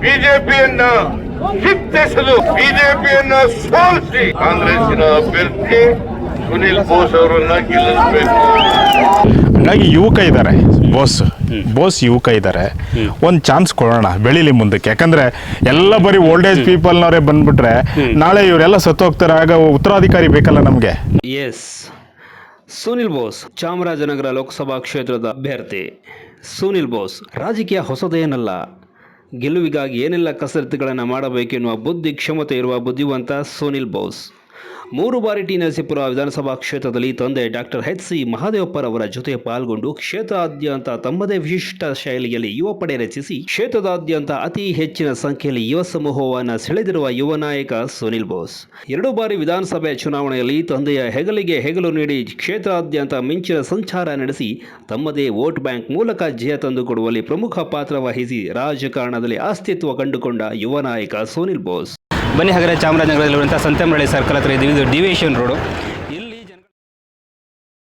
ಬಿಜೆಪಿಯನ್ನ ಕಿತ್ತೆಸೆದು ಬಿಜೆಪಿಯನ್ನ ಸೋಲಿಸಿ ಕಾಂಗ್ರೆಸ್ಸಿನ ಅಭ್ಯರ್ಥಿ ಸುನಿಲ್ ಬೋಸ್ ಅವರನ್ನ ಗೆಲ್ಲಿಸಬೇಕು. ಹಂಗಾಗಿ ಯುವಕ ಇದ್ದಾರೆ, ಬೋಸ್ ಯುವಕ ಇದ್ದಾರೆ, ಒಂದು ಚಾನ್ಸ್ ಕೊಡೋಣ, ಬೆಳೀಲಿ ಮುಂದಕ್ಕೆ. ಯಾಕಂದ್ರೆ ಎಲ್ಲ ಬರೀ ಓಲ್ಡ್ ಏಜ್ ಪೀಪಲ್ನವರೇ ಬಂದ್ಬಿಟ್ರೆ ನಾಳೆ ಇವರೆಲ್ಲ ಸತ್ತೋಗ್ತಾರೆ, ಆಗ ಉತ್ತರಾಧಿಕಾರಿ ಬೇಕಲ್ಲ ನಮಗೆ. ಎಸ್, ಸುನಿಲ್ ಬೋಸ್ ಚಾಮರಾಜನಗರ ಲೋಕಸಭಾ ಕ್ಷೇತ್ರದ ಅಭ್ಯರ್ಥಿ. ಸುನಿಲ್ ಬೋಸ್ ರಾಜಕೀಯ ಹೊಸದೇನಲ್ಲ. ಗೆಲುವಿಗಾಗಿ ಏನೆಲ್ಲ ಕಸರತ್ತುಗಳನ್ನು ಮಾಡಬೇಕೆನ್ನುವ ಬುದ್ಧಿ ಕ್ಷಮತೆ ಇರುವ ಬುದ್ಧಿವಂತ ಸುನಿಲ್ ಬೋಸ್ 3 ಬಾರಿ ಟಿ ನರಸೀಪುರ ವಿಧಾನಸಭಾ ಕ್ಷೇತ್ರದಲ್ಲಿ ತಂದೆ ಡಾಕ್ಟರ್ ಎಚ್ ಸಿ ಮಹದೇವಪ್ಪರವರ ಜೊತೆ ಪಾಲ್ಗೊಂಡು ಕ್ಷೇತ್ರಾದ್ಯಂತ ತಮ್ಮದೇ ವಿಶಿಷ್ಟ ಶೈಲಿಯಲ್ಲಿ ಯುವ ಪಡೆ ರಚಿಸಿ ಕ್ಷೇತ್ರದಾದ್ಯಂತ ಅತಿ ಹೆಚ್ಚಿನ ಸಂಖ್ಯೆಯಲ್ಲಿ ಯುವ ಸಮೂಹವನ್ನು ಸೆಳೆದಿರುವ ಯುವ ನಾಯಕ ಸುನಿಲ್ ಬೋಸ್ 2 ಬಾರಿ ವಿಧಾನಸಭೆ ಚುನಾವಣೆಯಲ್ಲಿ ತಂದೆಯ ಹೆಗಲಿಗೆ ಹೆಗಲು ನೀಡಿ ಕ್ಷೇತ್ರಾದ್ಯಂತ ಮಿಂಚಿನ ಸಂಚಾರ ನಡೆಸಿ ತಮ್ಮದೇ ವೋಟ್ ಬ್ಯಾಂಕ್ ಮೂಲಕ ಜಯ ತಂದುಕೊಡುವಲ್ಲಿ ಪ್ರಮುಖ ಪಾತ್ರ ವಹಿಸಿ ರಾಜಕಾರಣದಲ್ಲಿ ಅಸ್ತಿತ್ವ ಕಂಡುಕೊಂಡ ಯುವ ನಾಯಕ ಸುನಿಲ್ ಬೋಸ್. ಬನ್ನಿ ಹಾಗಾದರೆ ಚಾಮರಾಜನಗರದಲ್ಲಿರುವಂಥ ಸಂತೆಮರಳಿ ಸರ್ಕಲ್ ಹತ್ರ ಇದ್ದೀವಿ. ಇದು ಡಿವಿಷನ್ ರೋಡು. ಇಲ್ಲಿ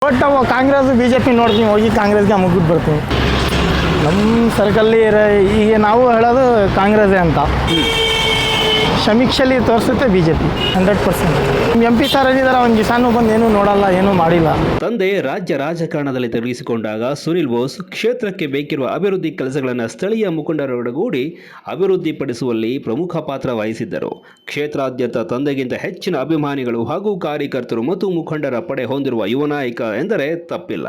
ಒಟ್ಟು ಕಾಂಗ್ರೆಸ್ BJP ನೋಡ್ತೀವಿ, ಹೋಗಿ ಕಾಂಗ್ರೆಸ್ಗೆ ಮುಗಿದು ಬರ್ತೀವಿ. ನಮ್ಮ ಸರ್ಕಲ್ಲಿ ಈಗ ನಾವು ಹೇಳೋದು ಕಾಂಗ್ರೆಸ್ಸೇ ಅಂತ. ಸಮೀಕ್ಷೆಯಲ್ಲಿ ತೋರಿಸುತ್ತೆ BJP 100%. MP ಸರ್ ಏನಿದ್ದಾರೆ, ಅವ್ನು ಕಿಸಾನು ಬಂದು ಏನೂ ನೋಡಲ್ಲ, ಏನೂ ಮಾಡಿಲ್ಲ. ತಂದೆ ರಾಜ್ಯ ರಾಜಕಾರಣದಲ್ಲಿ ತೊಡಗಿಸಿಕೊಂಡಾಗ ಸುನಿಲ್ ಬೋಸ್ ಕ್ಷೇತ್ರಕ್ಕೆ ಬೇಕಿರುವ ಅಭಿವೃದ್ಧಿ ಕೆಲಸಗಳನ್ನು ಸ್ಥಳೀಯ ಮುಖಂಡರೊಡಗೂಡಿ ಅಭಿವೃದ್ಧಿಪಡಿಸುವಲ್ಲಿ ಪ್ರಮುಖ ಪಾತ್ರ ವಹಿಸಿದ್ದರು. ಕ್ಷೇತ್ರಾದ್ಯಂತ ತಂದೆಗಿಂತ ಹೆಚ್ಚಿನ ಅಭಿಮಾನಿಗಳು ಹಾಗೂ ಕಾರ್ಯಕರ್ತರು ಮತ್ತು ಮುಖಂಡರ ಪಡೆ ಹೊಂದಿರುವ ಯುವ ನಾಯಕ ಎಂದರೆ ತಪ್ಪಿಲ್ಲ.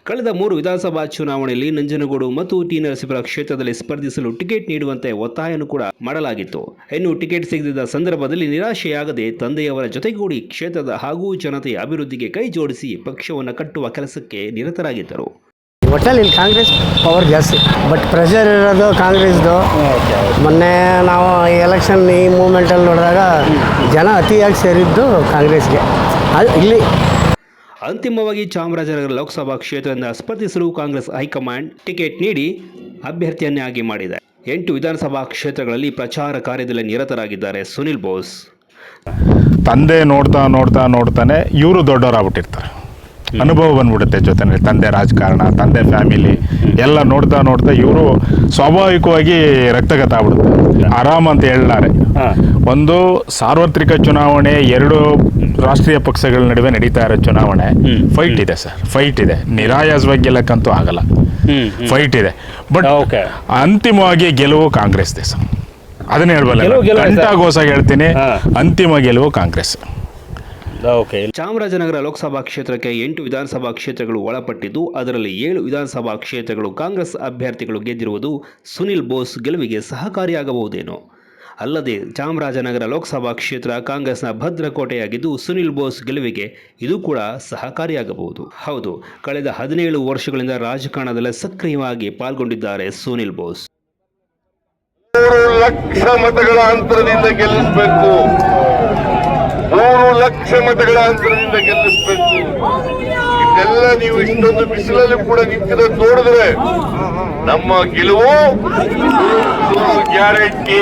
ಕಳೆದ 3 ವಿಧಾನಸಭಾ ಚುನಾವಣೆಯಲ್ಲಿ ನಂಜನಗೂಡು ಮತ್ತು ಟಿ ನರಸೀಪುರ ಕ್ಷೇತ್ರದಲ್ಲಿ ಸ್ಪರ್ಧಿಸಲು ಟಿಕೆಟ್ ನೀಡುವಂತೆ ಒತ್ತಾಯನೂ ಕೂಡ ಮಾಡಲಾಗಿತ್ತು. ಇನ್ನು ಟಿಕೆಟ್ ಸಿಗದಿದ್ದ ಸಂದರ್ಭದಲ್ಲಿ ನಿರಾಶೆಯಾಗದೆ ತಂದೆಯವರ ಜೊತೆಗೂಡಿ ಕ್ಷೇತ್ರದ ಹಾಗೂ ಜನತೆಯ ಅಭಿವೃದ್ಧಿಗೆ ಕೈ ಜೋಡಿಸಿ ಪಕ್ಷವನ್ನು ಕಟ್ಟುವ ಕೆಲಸಕ್ಕೆ ನಿರತರಾಗಿದ್ದರು. ಒಟ್ಟಲ್ಲಿ ಇಲ್ಲಿ ಕಾಂಗ್ರೆಸ್ ಪವರ್ ಜಾಸ್ತಿ, ಬಟ್ ಪ್ರೆಷರ್ ಇರೋದು ಕಾಂಗ್ರೆಸ್ದು. ಮೊನ್ನೆ ನಾವು ಎಲೆಕ್ಷನ್ ಈ ಮೂಮೆಂಟಲ್ಲಿ ನೋಡಿದಾಗ ಜನ ಅತಿಯಾಗಿ ಸೇರಿದ್ದು ಕಾಂಗ್ರೆಸ್ಗೆ. ಇಲ್ಲಿ ಅಂತಿಮವಾಗಿ ಚಾಮರಾಜನಗರ ಲೋಕಸಭಾ ಕ್ಷೇತ್ರದಿಂದ ಸ್ಪರ್ಧಿಸಲು ಕಾಂಗ್ರೆಸ್ ಹೈಕಮಾಂಡ್ ಟಿಕೆಟ್ ನೀಡಿ ಅಭ್ಯರ್ಥಿಯನ್ನಾಗಿ ಮಾಡಿದೆ. 8 ವಿಧಾನಸಭಾ ಕ್ಷೇತ್ರಗಳಲ್ಲಿ ಪ್ರಚಾರ ಕಾರ್ಯದಲ್ಲಿ ನಿರತರಾಗಿದ್ದಾರೆ ಸುನಿಲ್ ಬೋಸ್. ತಂದೆ ನೋಡ್ತಾನೆ ಇವರು ದೊಡ್ಡವರಾಗ್ಬಿಟ್ಟಿರ್ತಾರೆ, ಅನುಭವ ಬಂದ್ಬಿಡುತ್ತೆ ಜೊತೆನಲ್ಲಿ. ತಂದೆ ರಾಜಕಾರಣ, ತಂದೆ ಫ್ಯಾಮಿಲಿ ಎಲ್ಲ ನೋಡ್ತಾ ಇವರು ಸ್ವಾಭಾವಿಕವಾಗಿ ರಕ್ತಗತ ಆಗ್ಬಿಡುತ್ತೆ. ಆರಾಮ್ ಅಂತ ಹೇಳಲಾರೆ. ಒಂದು ಸಾರ್ವತ್ರಿಕ ಚುನಾವಣೆ, 2 ರಾಷ್ಟ್ರೀಯ ಪಕ್ಷಗಳ ನಡುವೆ ನಡೀತಾ ಇರೋ ಚುನಾವಣೆ. ಫೈಟ್ ಇದೆ ಸರ್, ಫೈಟ್ ಇದೆ. ನಿರಾಯಾಸವಾಗಿ ಗೆಲ್ಲಕ್ಕಂತೂ ಆಗಲ್ಲ, ಫೈಟ್ ಇದೆ. ಬಟ್ ಅಂತಿಮವಾಗಿ ಗೆಲುವು ಕಾಂಗ್ರೆಸ್ ಸರ್. ಅದನ್ನ ಹೇಳ್ಬಲ್ಲ, ಗಂಟಾಗೋಸಾಗಿ ಹೇಳ್ತೀನಿ, ಅಂತಿಮ ಗೆಲುವು ಕಾಂಗ್ರೆಸ್. ಚಾಮರಾಜನಗರ ಲೋಕಸಭಾ ಕ್ಷೇತ್ರಕ್ಕೆ 8 ವಿಧಾನಸಭಾ ಕ್ಷೇತ್ರಗಳು ಒಳಪಟ್ಟಿದ್ದು, ಅದರಲ್ಲಿ 7 ವಿಧಾನಸಭಾ ಕ್ಷೇತ್ರಗಳು ಕಾಂಗ್ರೆಸ್ ಅಭ್ಯರ್ಥಿಗಳು ಗೆದ್ದಿರುವುದು ಸುನಿಲ್ ಬೋಸ್ ಗೆಲುವಿಗೆ ಸಹಕಾರಿಯಾಗಬಹುದೇನೋ. ಅಲ್ಲದೆ ಚಾಮರಾಜನಗರ ಲೋಕಸಭಾ ಕ್ಷೇತ್ರ ಕಾಂಗ್ರೆಸ್ನ ಭದ್ರಕೋಟೆಯಾಗಿದ್ದು ಸುನಿಲ್ ಬೋಸ್ ಗೆಲುವಿಗೆ ಇದು ಕೂಡ ಸಹಕಾರಿಯಾಗಬಹುದು. ಹೌದು, ಕಳೆದ 17 ವರ್ಷಗಳಿಂದ ರಾಜಕಾರಣದಲ್ಲಿ ಸಕ್ರಿಯವಾಗಿ ಪಾಲ್ಗೊಂಡಿದ್ದಾರೆ ಸುನಿಲ್ ಬೋಸ್. 3 ಲಕ್ಷ ಮತಗಳ ಅಂತರದಿಂದ ಗೆಲ್ಲಿಸಬೇಕು, 3 ಲಕ್ಷ ಮತಗಳ ಅಂತರದಿಂದ ಗೆಲ್ಲಿಸಬೇಕು. ಇದೆಲ್ಲ ನೀವು ಇಷ್ಟೊಂದು ಬಿಸಿಲಲ್ಲಿ ಕೂಡ ನಿಂತಿರೋದು ನೋಡಿದ್ರೆ ನಮ್ಮ ಗೆಲುವು ಗ್ಯಾರಂಟಿ.